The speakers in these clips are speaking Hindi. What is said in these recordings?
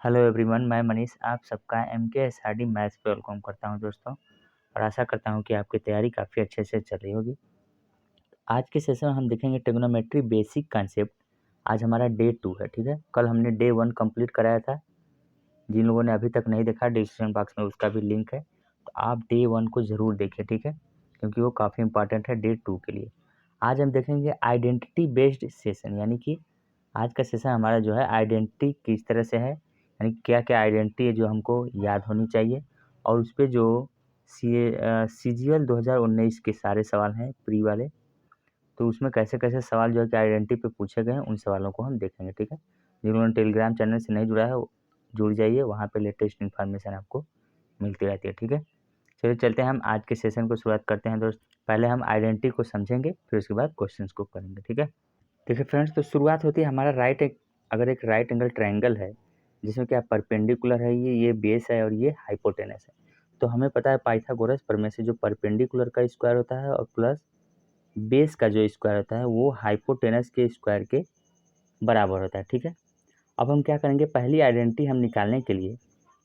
हेलो एवरीवन, मैं मनीष आप सबका MKSRD मैथ्स पे वेलकम करता हूं दोस्तों। और आशा करता हूं कि आपकी तैयारी काफ़ी अच्छे से चल रही होगी। आज के सेशन में हम देखेंगे ट्रिग्नोमेट्री बेसिक कॉन्सेप्ट। आज हमारा डे 2 है, ठीक है। कल हमने डे 1 कंप्लीट कराया था। जिन लोगों ने अभी तक नहीं देखा, डिस्क्रिप्शन बॉक्स में उसका भी लिंक है, तो आप डे 1 को ज़रूर देखें, ठीक है, क्योंकि वो काफ़ी इंपॉर्टेंट है डे 2 के लिए। आज हम देखेंगे आइडेंटिटी बेस्ड सेशन, यानी कि आज का सेशन हमारा जो है आइडेंटिटी किस तरह से है, यानी क्या क्या आइडेंटिटी है जो हमको याद होनी चाहिए, और उस पर जो CGL 2019 के सारे सवाल हैं प्री वाले, तो उसमें कैसे कैसे सवाल जो है कि आइडेंटिटी पे पूछे गए हैं, उन सवालों को हम देखेंगे, ठीक है। जिन्होंने टेलीग्राम चैनल से नहीं जुड़ा है वो जुड़ जाइए, वहाँ पे लेटेस्ट इन्फॉर्मेशन आपको मिलती रहती है, ठीक है। चलिए चलते हैं, हम आज के सेशन को शुरुआत करते हैं दोस्त। पहले हम आइडेंटिटी को समझेंगे, फिर उसके बाद क्वेश्चंस को करेंगे, ठीक है। देखिए फ्रेंड्स, तो शुरुआत होती है हमारा अगर एक राइट एंगल ट्रायंगल है जिसमें क्या परपेंडिकुलर है, ये बेस है और ये हाइपोटेनस है, तो हमें पता है पाइथागोरस प्रमेय से जो परपेंडिकुलर का स्क्वायर होता है और प्लस बेस का जो स्क्वायर होता है वो हाइपोटेनस के स्क्वायर के बराबर होता है, ठीक है। अब हम क्या करेंगे, पहली आइडेंटिटी हम निकालने के लिए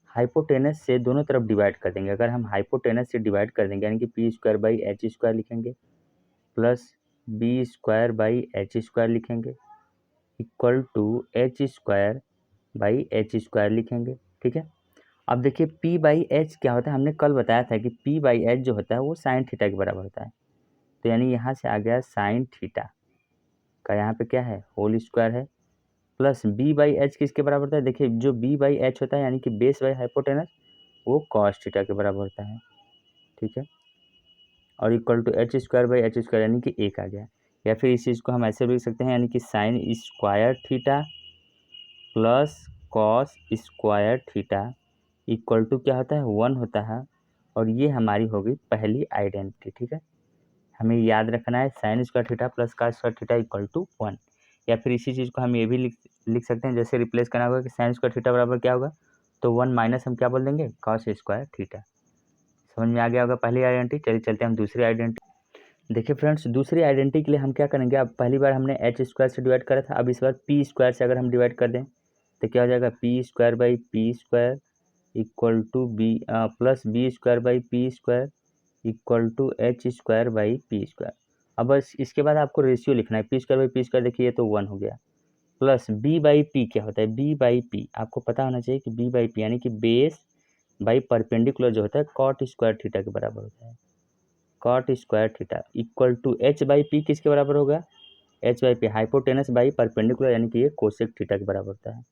हाइपोटेनस से दोनों तरफ डिवाइड कर देंगे। अगर हम हाइपोटेनस से डिवाइड कर देंगे यानी कि P square by H square लिखेंगे, plus B square by H square लिखेंगे, equal to H square by H square लिखेंगे, ठीक है। अब देखिए पी बाई एच क्या होता है, हमने कल बताया था कि पी बाई एच जो होता है वो साइन थीटा के बराबर होता है। तो यानी यहाँ से आ गया साइन थीटा का, यहाँ पे क्या है होल स्क्वायर है, प्लस बी बाई एच किसके बराबर होता है, देखिए जो बी बाई एच होता है यानी कि बेस बाई हाइपोटेनस, वो कॉस थीटा के बराबर होता है, ठीक है। और equal to H square by H square यानी कि एक आ गया। या फिर इस चीज़ को हम ऐसे भी लिख सकते हैं, यानी कि sine square theta plus cos square theta equal to क्या होता है 1 होता है। और ये हमारी होगी पहली आइडेंटिटी, ठीक है। हमें याद रखना है sine square theta plus cos square theta equal to 1। या फिर इसी चीज़ को हम ये भी लिख सकते हैं, जैसे रिप्लेस करना होगा कि साइन स्क्वायर थीटा बराबर क्या होगा, तो 1 माइनस हम क्या बोल देंगे कॉस स्क्वायर थीटा। समझ में आ गया होगा पहली आइडेंटिटी। चलिए चलते हैं हम दूसरी आइडेंटिटी। देखिए फ्रेंड्स, दूसरी आइडेंटिटी के लिए हम क्या करेंगे, अब पहली बार हमने एच स्क्वायर से डिवाइड करा था, अब इस बार पी स्क्वायर से अगर हम डिवाइड कर दें तो क्या हो जाएगा, P square by P square equal to B plus B square by P square equal to H square by P square. अब बस इसके बाद आपको रेशियो लिखना है, P square by P square, देखिए ये तो 1 हो गया, प्लस बी बाई पी क्या होता है, बी बाई पी आपको पता होना चाहिए कि बी बाई पी यानी कि बेस बाई परपेंडिकुलर जो होता है कॉट स्क्वायर थीटा के बराबर होता है, cot square theta equal to H by P किसके बराबर होगा, H by P hypotenuse by perpendicular यानी कि ये कोसेक थीटा के बराबर होता है।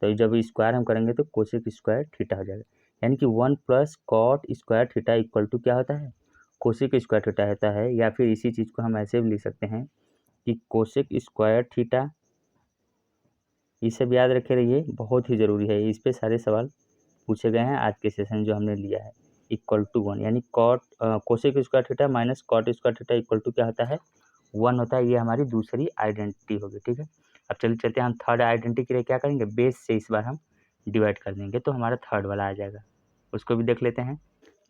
तो जब स्क्वायर हम करेंगे तो कोसेक स्क्वायर थीटा हो जाएगा, यानी कि 1 plus cot square theta equal to क्या होता है कोसेक स्क्वायर थीटा होता है। या फिर इसी चीज़ को हम ऐसे भी लिख सकते हैं कि कोसेक स्क्वायर थीटा, ये सब याद रखे रहिए, बहुत ही ज़रूरी है, इस पे सारे सवाल पूछे गए हैं आज के सेशन जो हमने लिया है। इक्वल टू 1 यानी cosec square theta minus cot square theta equal to क्या होता है 1 होता है। ये हमारी दूसरी आइडेंटिटी होगी, ठीक है। अब चलिए चलते हैं, हम थर्ड आइडेंटिटी के लिए क्या करेंगे, बेस से इस बार हम डिवाइड कर देंगे तो हमारा थर्ड वाला आ जाएगा, उसको भी देख लेते हैं।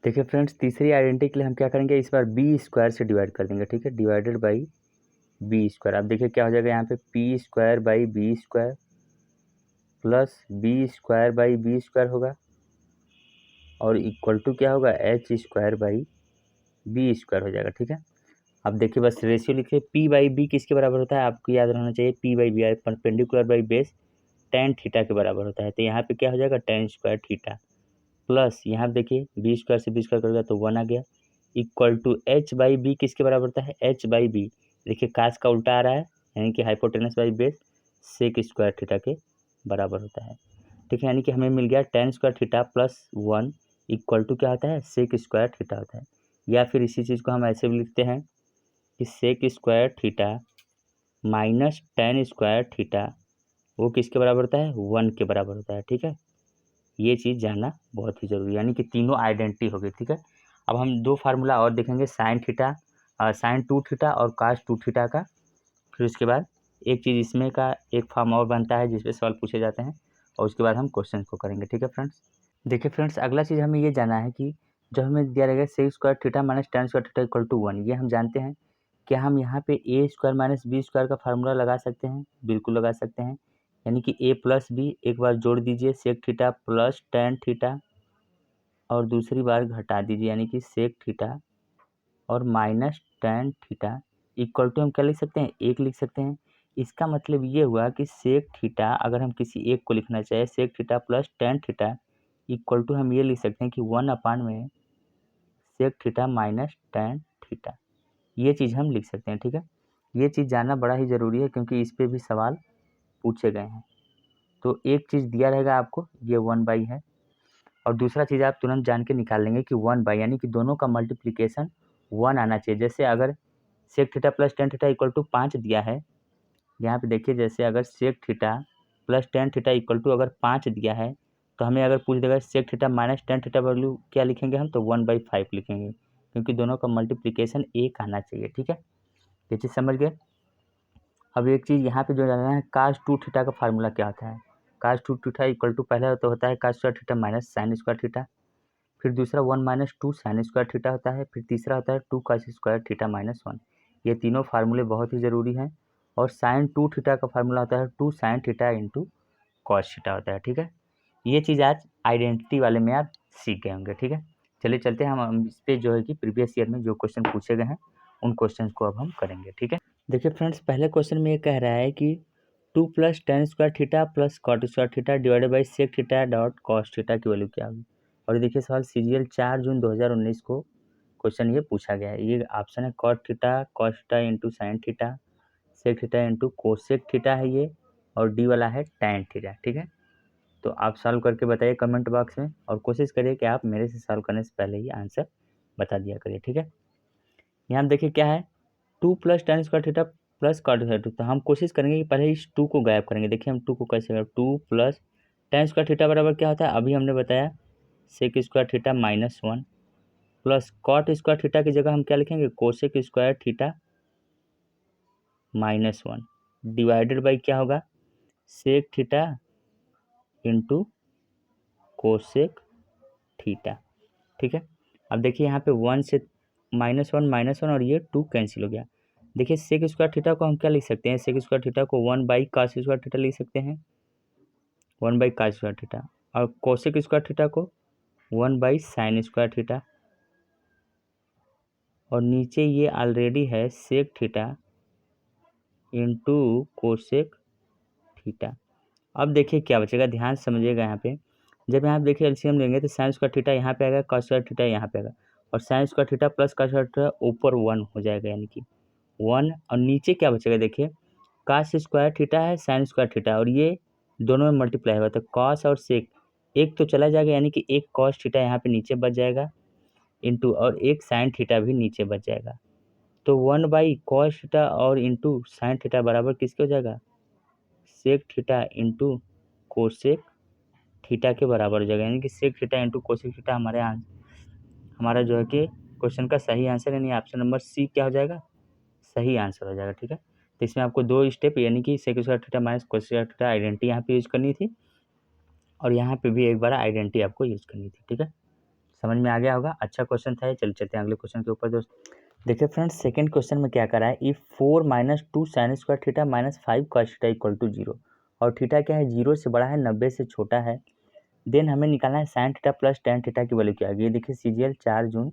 देखिए फ्रेंड्स, तीसरी आइडेंटिटी के लिए हम क्या करेंगे, इस बार बी स्क्वायर से डिवाइड कर देंगे, ठीक है, डिवाइडेड बाई बी स्क्वायर। अब देखिए क्या हो जाएगा, यहाँ पे P square by B square plus B square by B square होगा और इक्वल टू क्या होगा H square by B square हो जाएगा, ठीक है। अब देखिए बस रेशियो लिखिए, पी बाई बी किसके बराबर होता है, आपको याद रहना चाहिए P by B perpendicular by base tan theta के बराबर होता है। तो यहाँ पे क्या हो जाएगा टेन स्क्वायर थीटा प्लस यहाँ देखिए बी स्क्वायर से बी स्क्वायर करेगा तो 1 आ गया, equal to H by B किसके बराबर होता है एच बाई बी, देखिए कास का उल्टा आ रहा है यानी कि hypotenuse by base sec square theta के बराबर होता है, ठीक है। यानी कि हमें मिल गया tan square theta plus 1 equal to क्या होता है सेक स्क्वायर थीटा होता है। या फिर इसी चीज़ को हम ऐसे भी लिखते हैं कि sec square theta minus tan square theta वो किसके बराबर होता है 1 के बराबर होता है, ठीक है। ये चीज़ जानना बहुत ही ज़रूरी है, यानी कि तीनों आइडेंटिटी हो गई, ठीक है। अब हम दो फार्मूला और देखेंगे, साइन थीटा साइन 2 थीटा और कास 2 थीटा का। फिर उसके बाद एक चीज़ इसमें का एक फॉर्म और बनता है जिसपे सवाल पूछे जाते हैं, और उसके बाद हम क्वेश्चन को करेंगे, ठीक है फ्रेंड्स। देखिए फ्रेंड्स, अगला चीज़ हमें ये जानना है कि जब हमें दिया रहेगा sec square theta minus tan square theta equal to 1, ये हम जानते हैं। क्या हम यहाँ पे A square minus B square का फार्मूला लगा सकते हैं, बिल्कुल लगा सकते हैं। यानी कि a प्लस बी एक बार जोड़ दीजिए sec theta plus tan theta और दूसरी बार घटा दीजिए यानी कि सेक थीटा और minus tan theta equal to हम क्या लिख सकते हैं, एक लिख सकते हैं। इसका मतलब ये हुआ कि सेक थीटा अगर हम किसी एक को लिखना चाहे sec theta plus tan theta equal to हम ये लिख सकते हैं कि 1 में sec theta minus tan theta, ये चीज़ हम लिख सकते हैं। ठीक है, ये चीज़ जानना बड़ा ही ज़रूरी है क्योंकि इस पर भी सवाल पूछे गए हैं। तो एक चीज़ दिया रहेगा आपको, ये 1 है और दूसरा चीज़ आप तुरंत जान के निकाल लेंगे कि 1 यानी कि दोनों का मल्टीप्लिकेशन 1 आना चाहिए। जैसे अगर sec theta plus tan theta equal to 5 दिया है, यहाँ पे देखिए जैसे अगर sec theta plus tan theta equal to अगर 5 दिया है तो हमें अगर पूछ देगा sec theta minus tan theta value क्या लिखेंगे हम, तो 1/5 लिखेंगे क्योंकि दोनों का मल्टीप्लिकेशन 1 आना चाहिए। ठीक है, ये चीज़ समझ गए। अब एक चीज़ यहाँ पे जो जाना है कास 2 थीटा का फार्मूला क्या होता है। कास 2 थीटा इक्वल टू पहला तो होता है cos square theta minus sine square theta, फिर दूसरा 1 माइनस 2 साइन स्क्वायर थीटा होता है, फिर तीसरा होता है 2 कास स्क्वायर थीटा माइनस 1। ये तीनों फार्मूले बहुत ही ज़रूरी हैं। और साइन 2 थीटा का फार्मूला होता है 2 sine theta into cos theta होता है। ठीक है, ये चीज़ आज आइडेंटिटी वाले में आप सीख गए होंगे। ठीक है, चलिए चलते हैं हम इस पर जो है कि प्रीवियस ईयर में जो क्वेश्चन पूछे गए हैं उन क्वेश्चन को अब हम करेंगे। ठीक है, देखिए फ्रेंड्स पहले क्वेश्चन में ये कह रहा है कि 2 plus tan square theta plus cot square theta divided by sec theta dot cos theta की वैल्यू क्या होगी। और ये देखिए सवाल CGL 4 जून 2019 को क्वेश्चन ये पूछा गया है। ये ऑप्शन है cot theta cos theta into sine theta, sec theta into cosec theta है ये, और डी वाला है टैन थीटा। ठीक है, तो आप सॉल्व करके बताइए कमेंट बॉक्स में और कोशिश करिए कि आप मेरे से सॉल्व करने से पहले ही आंसर बता दिया करिए। ठीक है, यहाँ देखिए क्या है 2 plus tan square theta plus cot theta, तो हम कोशिश करेंगे कि पहले इस 2 को गायब करेंगे। देखिए हम 2 को कैसे गायब, 2 प्लस टेन स्क्वायर थीटा बराबर क्या होता है, अभी हमने बताया sec square theta minus 1 plus cot square theta की जगह हम क्या लिखेंगे cosec square theta minus 1 divided by क्या होगा sec theta into cosec theta. ठीक है, अब देखिए यहाँ पे 1 से -1 और ये 2 कैंसिल हो गया। देखिए सेक स्क्वायर थीटा को हम क्या लिख सकते हैं, सेक स्क्वायर थीटा को 1/cos स्क्वायर थीटा लिख सकते हैं, 1/cos स्क्वायर थीटा, और कोसेक स्क्वायर थीटा को 1/sin स्क्वायर थीटा, और नीचे ये ऑलरेडी है sec theta into cosec theta. अब देखिए क्या बचेगा, ध्यान से समझिएगा यहाँ पे। जब यहाँ पे देखिए एलसीएम लेंगे तो साइन स्क्वायर थीटा यहाँ पे आएगा, कॉस स्क्वायर थीटा यहाँ पे आएगा, और sign square theta plus cos square theta ऊपर 1 हो जाएगा यानी कि 1, और नीचे क्या बचेगा देखिए कॉस स्क्वायर थीटा है साइन स्क्वायर थीटा और ये दोनों में मल्टीप्लाई होगा तो कॉस और सेक एक तो चला जाएगा यानी कि एक कॉस थीटा यहाँ पे नीचे बच जाएगा इंटू और एक साइन थीटा भी नीचे बच जाएगा। तो 1/cos थीटा और इंटू साइन थीटा बराबर किसके हो जाएगा sec theta into cosec theta के बराबर हो जाएगा, यानी कि sec theta into cosec theta हमारा जो है कि क्वेश्चन का सही आंसर यानी ऑप्शन नंबर सी क्या हो जाएगा, सही आंसर हो जाएगा। ठीक है, तो इसमें आपको 2 स्टेप यानी कि sec square theta minus cosec square theta identity यहाँ पे यूज करनी थी और यहाँ पे भी एक बार आइडेंटिटी आपको यूज करनी थी। ठीक है, समझ में आ गया होगा, अच्छा क्वेश्चन था ये। चल चलते हैं अगले क्वेश्चन के ऊपर दोस्तों। देखिए फ्रेंड्स सेकंड क्वेश्चन में क्या करा है, if 4 minus 2 sine square theta minus 5 cos theta equal to 0, और थीटा क्या है 0 से बड़ा है 90 से छोटा है, देन हमें निकालना है sine theta plus tan theta की वैल्यू क्या आ गई। देखिए CGL 4 जून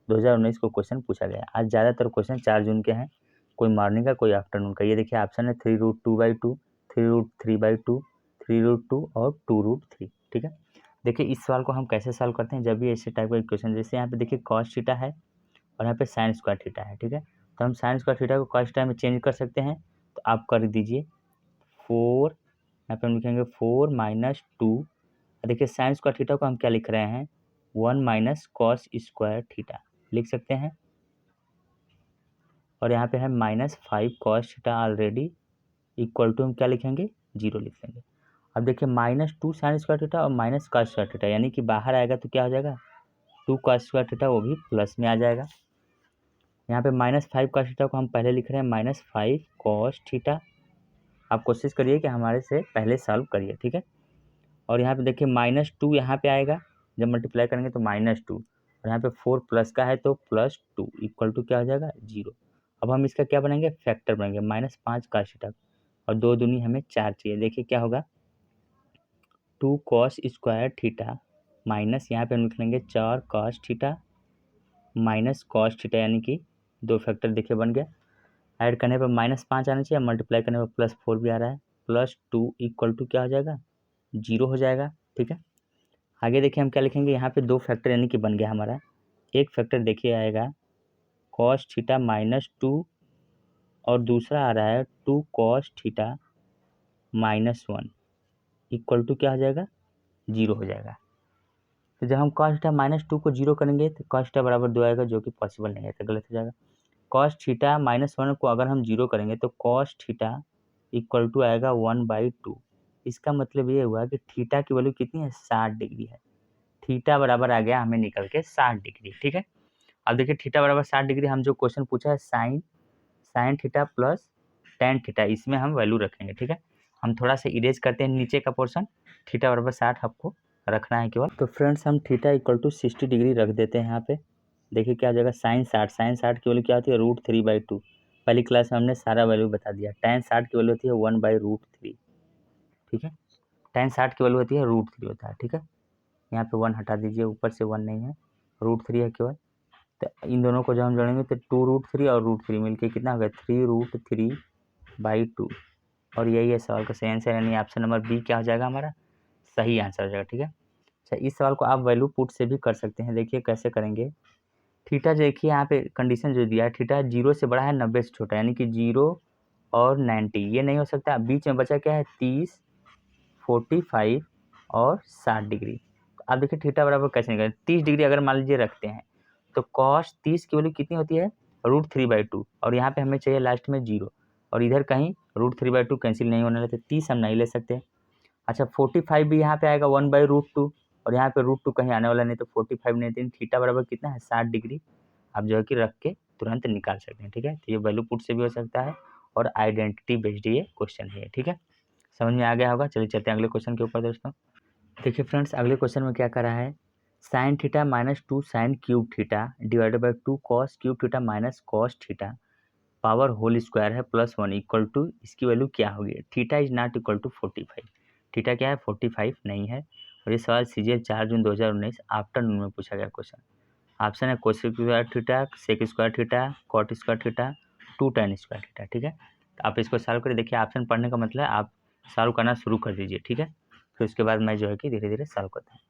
2019 को क्वेश्चन पूछा गया। आज ज़्यादातर क्वेश्चन 4 जून के हैं, कोई मॉर्निंग का कोई आफ्टरनून का। ये देखिए ऑप्शन है 3√2/2, 3√3/2, 3√2 और 2√3। ठीक है, देखिए इस सवाल को हम कैसे सॉल्व करते हैं जब भी ऐसे टाइप का क्वेश्चन, जैसे यहाँ पे देखिए कॉस थीटा है और यहाँ पे साइन स्क्वायर थीटा है। ठीक है, तो हम साइन स्क्वायर थीटा को कॉस थीटा में चेंज कर सकते हैं, तो आप कर दीजिए 4, यहाँ पे हम लिखेंगे 4 माइनस 2, देखिए साइन स्क्वायर थीटा को हम क्या लिख रहे हैं 1 माइनस कॉस स्क्वायर थीटा लिख सकते हैं, और यहाँ पे है -5 cos theta already equal to हम क्या लिखेंगे 0 लिख लेंगे। अब देखिए -2 साइन स्क्वायर थीटा और माइनस कॉस स्क्वायर थीटा यानी कि बाहर आएगा तो क्या हो जाएगा 2 कॉस स्क्वायर थीटा, वो भी प्लस में आ जाएगा। यहाँ पे -5 कॉस थीटा को हम पहले लिख रहे हैं -5 कॉस थीटा। आप कोशिश करिए कि हमारे से पहले सॉल्व करिए। ठीक है, और यहाँ पे देखिए -2 यहाँ पे आएगा, जब मल्टीप्लाई करेंगे तो -2, और यहाँ पे 4 प्लस का है तो +2 इक्वल टू क्या हो जाएगा 0। अब हम इसका क्या बनाएंगे फैक्टर बनाएंगे -5 कॉस थीटा, और 2 दूनी हमें 4 चाहिए। देखिए क्या होगा, 2 कॉस स्क्वायर थीटा माइनस यहाँ पे हम लिख लेंगे 4 cos theta minus cos theta, यानी कि 2 फैक्टर देखिए बन गया। ऐड करने पर -5 आना चाहिए, मल्टीप्लाई करने पर +4 भी आ रहा है। +2 इक्वल टू क्या हो जाएगा, 0 हो जाएगा। ठीक है, आगे देखिए हम क्या लिखेंगे, यहाँ पे 2 फैक्टर यानी कि बन गया हमारा। एक फैक्टर देखिए आएगा कॉस थीटा -2 और दूसरा आ रहा है 2 कॉस थीटा -1 इक्वल टू क्या हो जाएगा, 0 हो जाएगा। तो जब हम कॉस थीटा -2 को 0 करेंगे तो कॉस थीटा बराबर 2 आएगा, जो कि पॉसिबल नहीं है, तो गलत हो जाएगा। कॉस थीटा -1 को अगर हम 0 करेंगे तो कॉस थीटा इक्वल टू आएगा 1/2। इसका मतलब ये हुआ कि थीटा की वैल्यू कितनी है, 60 डिग्री है। थीटा बराबर आ गया हमें निकल के 60 डिग्री। ठीक है, अब देखिए थीटा बराबर 60 डिग्री, हम जो क्वेश्चन पूछा है sine theta plus tan theta, इसमें हम वैल्यू रखेंगे। ठीक है, हम थोड़ा सा इरेज करते हैं नीचे का पोर्शन, थीटा बराबर 60 आपको रखना है केवल। तो फ्रेंड्स हम थीटा इक्वल टू 60 डिग्री रख देते हैं यहाँ पे। देखिए क्या हो जाएगा, साइन 60 की वैल्यू क्या होती है, √3/2। पहली क्लास में हमने सारा वैल्यू बता दिया। टेन 60 की वैल्यू होती है 1/√3। ठीक है, टेन 60 की वैल्यू होती है √3 होता है। ठीक है, यहाँ पे 1 हटा दीजिए, ऊपर से 1 नहीं है, √3 है केवल। तो इन दोनों को जब हम जोड़ेंगे तो 2√3 और √3 मिलके कितना होगा, 3√3/2। और यही है सवाल का सही आंसर, यानी ऑप्शन नंबर बी क्या हो जाएगा हमारा, सही आंसर हो जाएगा। ठीक है, अच्छा इस सवाल को आप वैल्यू पुट से भी कर सकते हैं। देखिए कैसे करेंगे, थीटा देखिए यहाँ पे कंडीशन जो दिया है, थीटा 0 से बड़ा है 90 से छोटा, यानी कि 0 और 90 ये नहीं हो सकता। बीच में बचा क्या है, 30, 45 और 60 डिग्री। अब देखिए थीटा बराबर कैसे निकालें, 30 डिग्री अगर मान लीजिए रखते हैं तो कॉस 30 की वैल्यू कितनी होती है, √3/2, और यहाँ पे हमें चाहिए लास्ट में 0, और इधर कहीं √3/2 कैंसिल नहीं होने वाला, 30 हम नहीं ले सकते। अच्छा 45 भी यहाँ पे आएगा 1/√2, और यहाँ पे √2 कहीं आने वाला नहीं, तो 45 नहीं, तो थीटा बराबर कितना है, 60 डिग्री। आप जो है कि रख के तुरंत निकाल सकते हैं। ठीक है, तो ये वैल्यू पुट से भी हो सकता है और आइडेंटिटी बेस्ड ये क्वेश्चन है। ठीक है, समझ में आ गया होगा। चलिए चलते हैं अगले क्वेश्चन के ऊपर दोस्तों। देखिए फ्रेंड्स अगले क्वेश्चन में क्या करा है, sine theta -2 sine cube theta divided by 2 cos cube theta minus cos theta power whole square है +1 इक्वल टू, इसकी वैल्यू क्या होगी, theta is not equal to 45। Theta क्या है, 45 नहीं है। और ये सवाल CGL 4 जून 2019 आफ्टरनून में पूछा गया क्वेश्चन। ऑप्शन है cosec square theta, sec square theta, cot square theta, 2 tan square theta. ठीक है, तो आप इसको सॉल्व करिए। देखिए ऑप्शन पढ़ने का मतलब आप सॉल्व करना शुरू कर दीजिए। ठीक है, फिर उसके बाद मैं जो है कि धीरे धीरे सॉल्व करता हूँ।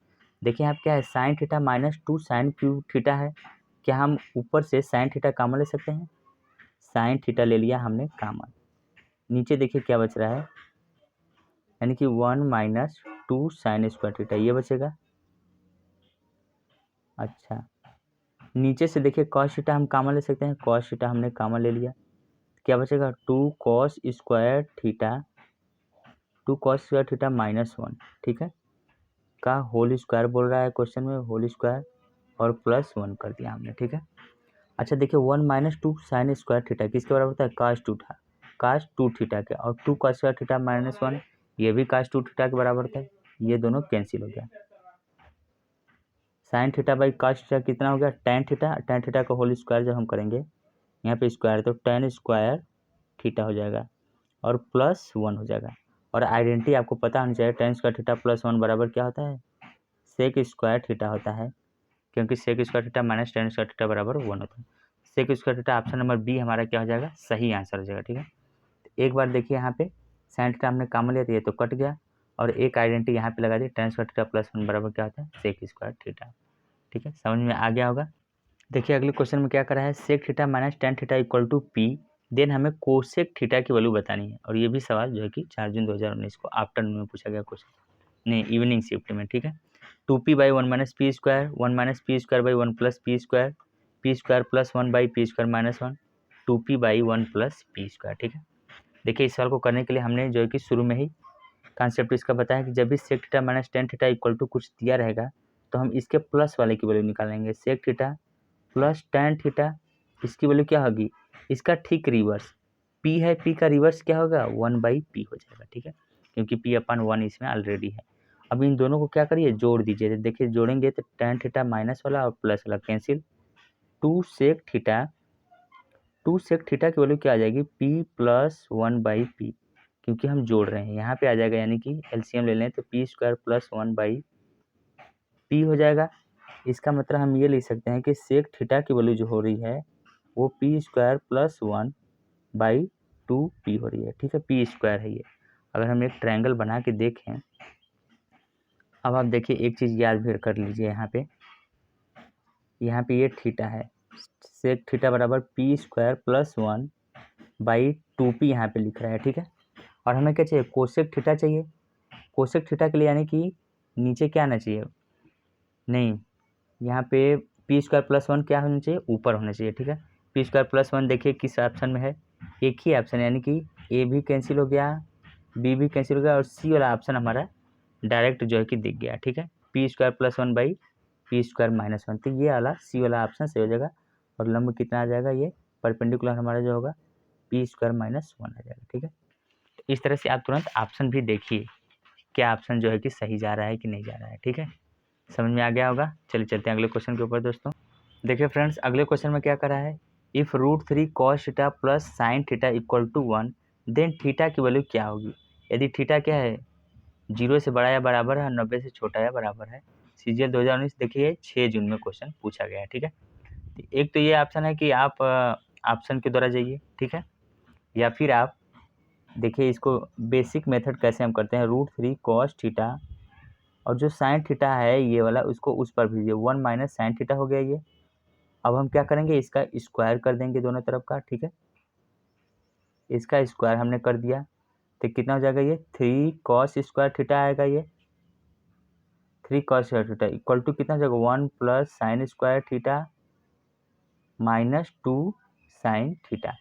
देखिए आप क्या है, sine theta -2 sine cube theta है, क्या हम ऊपर से साइन थीटा कॉमन ले सकते हैं, साइन थीटा ले लिया हमने कॉमन, नीचे देखिए क्या बच रहा है, यानी कि 1 - 2 साइन स्क्वायर थीटा ये बचेगा। अच्छा नीचे से देखिए कॉस थीटा हम कॉमन ले सकते हैं, कॉस थीटा हमने कॉमन ले लिया, क्या बचेगा, 2 cos square theta, 2 cos square theta -1। ठीक है, का होल स्क्वायर बोल रहा है क्वेश्चन में, होल स्क्वायर और +1 कर दिया हमने। ठीक है, अच्छा देखिए 1 - 2 साइन स्क्वायर थीटा किसके बराबर होता है, cos 2 थीटा के, और 2 cos स्क्वायर थीटा -1 ये भी cos 2 थीटा के बराबर था, ये दोनों कैंसिल हो गया। Sine theta by cos theta कितना हो गया, tan थीटा का होल स्क्वायर जब हम करेंगे, यहाँ पे स्क्वायर तो tan स्क्वायर थीटा हो जाएगा और +1 हो जाएगा। और आइडेंटिटी आपको पता होनी चाहिए, tan स्क्वायर थीटा +1 बराबर क्या होता है, सेक स्क्वायर थीटा होता है, क्योंकि sec square theta minus tan square theta बराबर 1 होता है। Sec square theta option number B हमारा क्या हो जाएगा, सही आंसर हो जाएगा। ठीक है, तो एक बार देखिए यहाँ पे साइन थीटा हमने कॉमन लिया, तो ये तो कट गया, और एक आइडेंटिटी यहाँ पे लगा दी, tan स्क्वायर थीटा +1 बराबर क्या होता है, सेक स्क्वायर थीटा। ठीक है, समझ में आ गया होगा। देखिए अगले क्वेश्चन में क्या करा है, sec theta minus tan theta equal to P, then हमें कोसेक थीटा की वैल्यू बतानी है। और ये भी सवाल जो है कि 4 जून 2019 को आफ्टरनून में पूछा गया क्वेश्चन, नहीं इवनिंग शिफ्ट में। ठीक है, 2p/1 - p square, 1 - p square by 1 + p square, p square +1/p square -1, 2p/1 + p square. ठीक है, देखिए इस सवाल को करने के लिए हमने जो है कि शुरू में ही कॉन्सेप्ट इसका बताया कि जब भी sec theta minus tan theta equal to कुछ दिया रहेगा तो हम इसके प्लस वाले की वैल्यू निकालेंगे, sec theta plus tan theta, इसकी वैल्यू क्या होगी, इसका ठीक रिवर्स, p है, p का रिवर्स क्या होगा, 1/p हो जाएगा। ठीक है, क्योंकि p/1 इसमें ऑलरेडी है। अब इन दोनों को क्या करिए, जोड़ दीजिए, तो देखिए जोड़ेंगे तो tan थीटा माइनस वाला और प्लस वाला कैंसिल, 2 सेक थीटा की वैल्यू क्या आ जाएगी, p + 1/p, क्योंकि हम जोड़ रहे हैं, यहाँ पे आ जाएगा, यानी कि एलसीएम ले लें तो पी स्क्वायर प्लस 1/p हो जाएगा। इसका मतलब हम ये लिख सकते हैं कि सेक थीटा की वैल्यू जो हो रही है वो पी स्क्वायर प्लस 1/2p हो रही है, ठीक है। पी स्क्वायर है ये। अगर हम एक ट्रायंगल बना के देखें, अब आप देखिए एक चीज़ याद भी कर लीजिए, यहाँ पे ये थीटा है, सेक थीटा बराबर पी स्क्वायर प्लस 1/2p यहाँ पे लिख रहा है, ठीक है। और हमें क्या चाहिए, कोसेक थीटा चाहिए। कोसेक थीटा के लिए यानी कि नीचे क्या आना चाहिए, नहीं, यहाँ पे पी स्क्वायर प्लस 1 क्या होना चाहिए, ऊपर होना चाहिए, ठीक है। पी स्क्वायर प्लस 1 देखिए किस ऑप्शन में है, एक ही ऑप्शन, यानी कि ए भी कैंसिल हो गया, बी भी कैंसिल हो गया, और सी वाला ऑप्शन हमारा डायरेक्ट जो है कि दिख गया, ठीक है। पी स्क्वायर प्लस 1/पी स्क्वायर माइनस 1, तो ये वाला सी वाला ऑप्शन सही हो जाएगा। और लंब कितना आ जाएगा, ये परपेंडिकुलर हमारा जो होगा पी स्क्वायर माइनस 1 आ जाएगा, ठीक है। तो इस तरह से आप तुरंत ऑप्शन भी देखिए, क्या ऑप्शन जो है कि सही जा रहा है कि नहीं जा रहा है, ठीक है। समझ में आ गया होगा। चलिए चलते हैं अगले क्वेश्चन के ऊपर दोस्तों। देखिए फ्रेंड्स, अगले क्वेश्चन में क्या करा है, if √3 cos theta plus sine theta equal to 1, then theta की वैल्यू क्या होगी। यदि थीटा क्या है, 0 से बड़ा या बराबर है, 90 से छोटा या बराबर है। सीजीएल 2019 देखिए 6 जून में क्वेश्चन पूछा गया है, ठीक है। एक तो ये ऑप्शन है कि आप ऑप्शन के द्वारा जाइए, ठीक है, या फिर आप देखिए इसको बेसिक मेथड कैसे हम करते हैं, √3 cos थीटा और जो साइन थीटा है ये वाला, उसको उस पर भेजिए, 1 माइनस साइन थीटा हो गया ये। अब हम क्या करेंगे, इसका स्क्वायर कर देंगे दोनों तरफ का, ठीक है। इसका स्क्वायर हमने कर दिया तो कितना हो जाएगा, ये 3 cos स्क्वायर थीटा आएगा, ये 3 cos square theta equal to कितना हो जाएगा, 1 plus sine square theta minus 2 sine theta,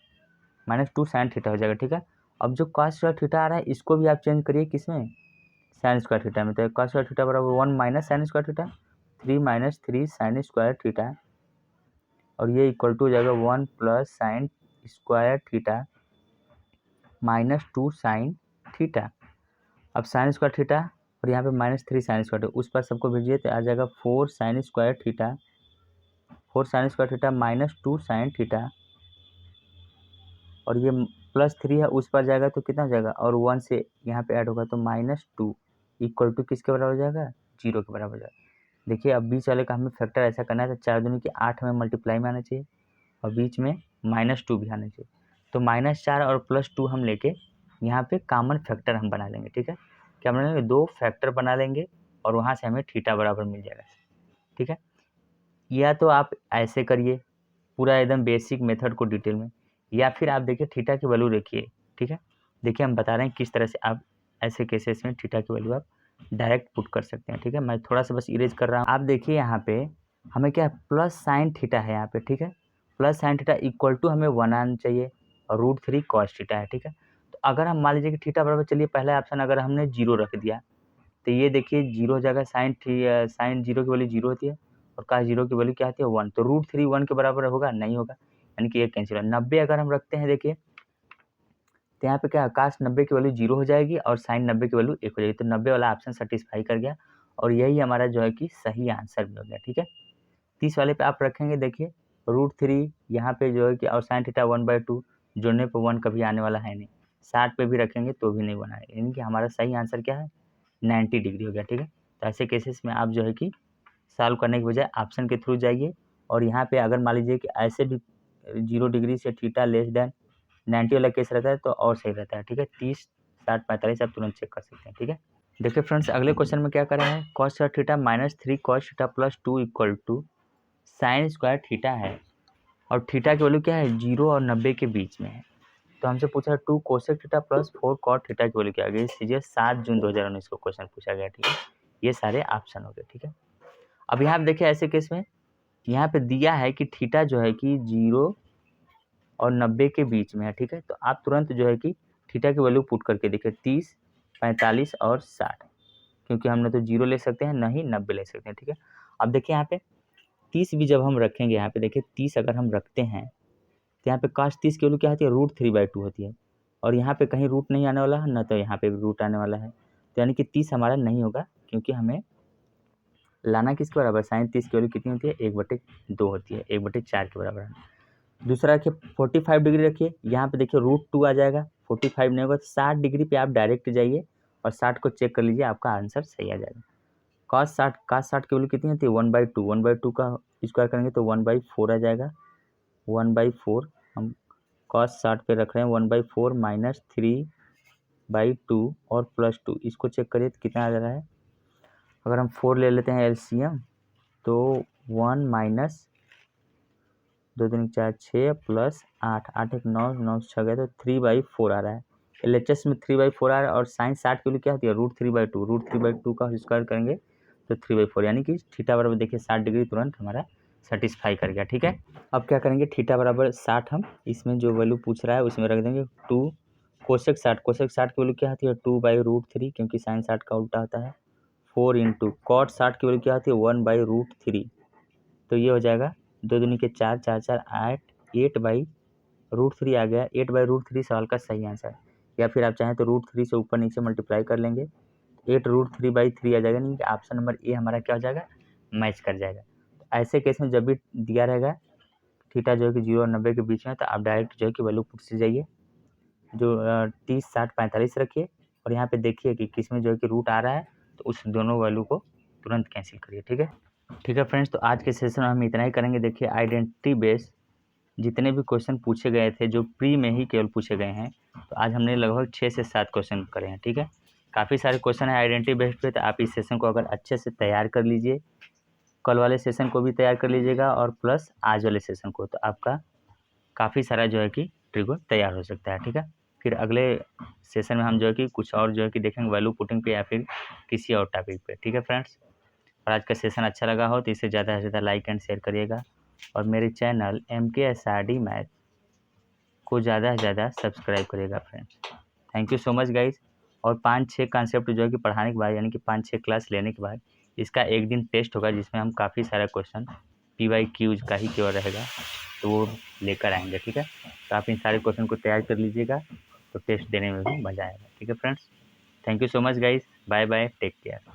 -2 sine theta हो जाएगा, ठीक है। अब जो cos स्क्वायर थीटा आ रहा है इसको भी आप चेंज करिए किसमें, साइन स्क्वायर थीटा में। तो cos स्क्वायर थीटा बराबर 1 minus sine square theta, 3 minus 3 sign square theta, और ये इक्वल टू हो जाएगा 1 plus sine square theta -2 sine theta. अब साइन स्क्वायर थीटा और यहाँ पे -3 साइन स्क्वायर, उस पर सबको भेजिए तो आ जाएगा 4 sign square theta, 4 sign square theta -2 sine theta, और ये +3 है उस पर जाएगा तो कितना हो जाएगा, और 1 से यहाँ पे ऐड होगा तो -2 इक्वल टू किसके बराबर हो जाएगा, 0 के बराबर हो जाएगा। देखिए अब बीच वाले का हमें फैक्टर ऐसा करना है तो 4 दूनी की 8 में मल्टीप्लाई में आना चाहिए, और बीच में -2 भी आना चाहिए। तो -4 और +2 हम लेके यहाँ पे कॉमन फैक्टर हम बना लेंगे, ठीक है। क्या बना लेंगे, 2 फैक्टर बना लेंगे और वहाँ से हमें थीटा बराबर मिल जाएगा, ठीक है। या तो आप ऐसे करिए पूरा एकदम बेसिक मेथड को डिटेल में, या फिर आप देखिए थीटा की वैल्यू रखिए, ठीक है। देखिए हम बता रहे हैं किस तरह से आप ऐसे केसेस में थीटा की वैल्यू आप डायरेक्ट पुट कर सकते हैं, ठीक है। मैं थोड़ा सा बस इरेज कर रहा हूँ। आप देखिए यहाँ पे हमें क्या है, प्लस साइन थीटा है यहाँ पे, ठीक है। Plus sine theta equal to हमें 1 आना चाहिए, और √3 cos थीटा है, ठीक है। तो अगर हम मान लीजिए कि थीटा बराबर, चलिए पहला ऑप्शन अगर हमने 0 रख दिया तो ये देखिए 0 हो जाएगा, साइन 0 की वैल्यू 0 होती है, और cos 0 की वैल्यू क्या आती है, 1। तो √3 1 के बराबर होगा, नहीं होगा, यानी कि ये कैंसिल है। 90 अगर हम रखते हैं देखिए तो यहाँ पे क्या, cos 90 की वैल्यू 0 हो जाएगी और साइन 90 की वैल्यू 1 हो जाएगी, तो 90 वाला ऑप्शन सेटिस्फाई कर गया, और यही हमारा जो है कि सही आंसर भी हो गया, ठीक है। 30 वाले पे आप रखेंगे देखिए √3 यहाँ पे जो है कि, और साइन थीटा 1/2 जोड़ने पर 1 कभी आने वाला है नहीं, 60 पे भी रखेंगे तो भी नहीं बना है, यानी कि हमारा सही आंसर क्या है, 90 डिग्री हो गया, ठीक है। तो ऐसे केसेस में आप जो है कि सॉल्व करने की बजाय ऑप्शन के थ्रू जाइए, और यहाँ पे अगर मान लीजिए कि ऐसे भी 0 डिग्री से थीटा लेस देन 90 वाला केस रहता है तो और सही रहता है, ठीक है। 30 60 45 आप तुरंत चेक कर सकते हैं, ठीक है। देखिए फ्रेंड्स, अगले क्वेश्चन में क्या करा है, cos theta -3 cos theta +2 equal to sine square theta है, और थीटा की वैल्यू क्या है, 0 और 90 के बीच में है। तो हमसे पूछा है 2 cosec theta plus 4 cot theta की वैल्यू क्या आ गई। सीजिए 7 जून 2019 को क्वेश्चन पूछा गया, ठीक है। ये सारे ऑप्शन हो गए, ठीक है। अब यहाँ पे देखिए ऐसे केस में यहाँ पे दिया है कि थीटा जो है कि 0 और 90 के बीच में है, ठीक है। तो आप तुरंत जो है कि थीटा की वैल्यू पुट करके देखिए 30 45 और 60, क्योंकि हम ना तो 0 ले सकते हैं ना ही 90 ले सकते हैं, ठीक है। अब देखिए यहाँ पे 30 भी जब हम रखेंगे, यहाँ पे देखिए 30 अगर हम रखते हैं तो यहाँ पे cos 30 की वैल्यू क्या होती है, √3/2 होती है, और यहाँ पे कहीं रूट नहीं आने वाला है, ना तो यहाँ पे भी रूट आने वाला है, तो यानी कि 30 हमारा नहीं होगा, क्योंकि हमें लाना किसके बराबर, साइन 30 की वैल्यू कितनी होती है, 1/2 होती है, 1/4 के बराबर है। दूसरा रखिए 45 डिग्री रखिए, यहाँ पे देखिए √2 आ जाएगा, 45 नहीं होगा तो 60 डिग्री पे आप डायरेक्ट जाइए और 60 को चेक कर लीजिए, आपका आंसर सही आ जाएगा। cos 60 की वैल्यू कितनी होती है 1/2, 1/2 का स्क्वायर करेंगे तो 1/4 आ जाएगा, 1/4 हम cos 60 पे रख रहे हैं, 1/4 माइनस 3/2 और +2, इसको चेक करिए तो कितना आ जा रहा है। अगर हम 4 ले लेते हैं एलसीएम तो 1 माइनस 2 दूनी 4 6 प्लस 8 8 1 9 9 6 गए तो 3/4 आ रहा है। एलएचएस में 3/4 आ रहा है और sin 60 की वैल्यू क्या होती है √3/2, √3/2 का स्क्वायर करेंगे तो 3/4, यानी कि थीटा बराबर देखिए 60 डिग्री तुरंत हमारा सेटिस्फाई कर गया। ठीक है, अब क्या करेंगे थीटा बराबर 60 हम इसमें जो वैल्यू पूछ रहा है उसमें रख देंगे 2 कोसेक 60 की वैल्यू क्या होती है 2/√3, क्योंकि sin 60 का उल्टा होता है 4 इंटू cot 60 की वैल्यू क्या होती है 1/√3, तो ये हो जाएगा 2 दूनी के 4 4 4 8 8/√3 आ गया। 8/√3 सवाल का सही आंसर है, या फिर आप चाहें तो √3 से ऊपर नीचे मल्टीप्लाई कर लेंगे, 8√3/3 आ जाएगा, नहीं कि ऑप्शन नंबर ए हमारा क्या हो जाएगा मैच कर जाएगा। तो ऐसे केस में जब भी दिया रहेगा थीटा जो है कि 0 और 90 के बीच में, तो आप डायरेक्ट जो है कि वैल्यू पुट से जाइए, जो 30 60 45 रखिए और यहाँ पे देखिए कि किस में जो है कि रूट आ रहा है, तो उस दोनों वैल्यू को तुरंत कैंसिल करिए। ठीक है फ्रेंड्स, तो आज के सेशन में हम इतना ही करेंगे। देखिए आइडेंटिटी बेस्ड जितने भी क्वेश्चन पूछे गए थे जो प्री में ही केवल पूछे गए हैं, तो आज हमने लगभग 6 से 7 क्वेश्चन करे हैं। ठीक है, काफ़ी सारे क्वेश्चन है आइडेंटिटी बेस्ड पे, तो आप इस सेशन को अगर अच्छे से तैयार कर लीजिए, कल वाले सेशन को भी तैयार कर लीजिएगा और प्लस आज वाले सेशन को, तो आपका काफ़ी सारा जो है कि ट्रिगर तैयार हो सकता है। ठीक है, फिर अगले सेशन में हम जो है कि कुछ और जो है कि देखेंगे वैल्यू पुटिंग पे या फिर किसी और टॉपिक पे। ठीक है फ्रेंड्स, और आज का सेशन अच्छा लगा हो तो इसे ज़्यादा से ज़्यादा लाइक एंड शेयर करिएगा और मेरे चैनल MKSRD मैथ को ज़्यादा से ज़्यादा सब्सक्राइब करिएगा friends. Thank you so much guys. और 5-6 कॉन्सेप्ट जो है कि पढ़ाने के बाद, यानी कि 5-6 क्लास लेने के बाद इसका एक दिन टेस्ट होगा, जिसमें हम काफ़ी सारा क्वेश्चन PYQs का ही केवल रहेगा, तो वो लेकर आएंगे। ठीक है, तो आप इन सारे क्वेश्चन को तैयार कर लीजिएगा, तो टेस्ट देने में भी मज़ा आएगा। ठीक है friends, thank you so much guys, bye bye, take care.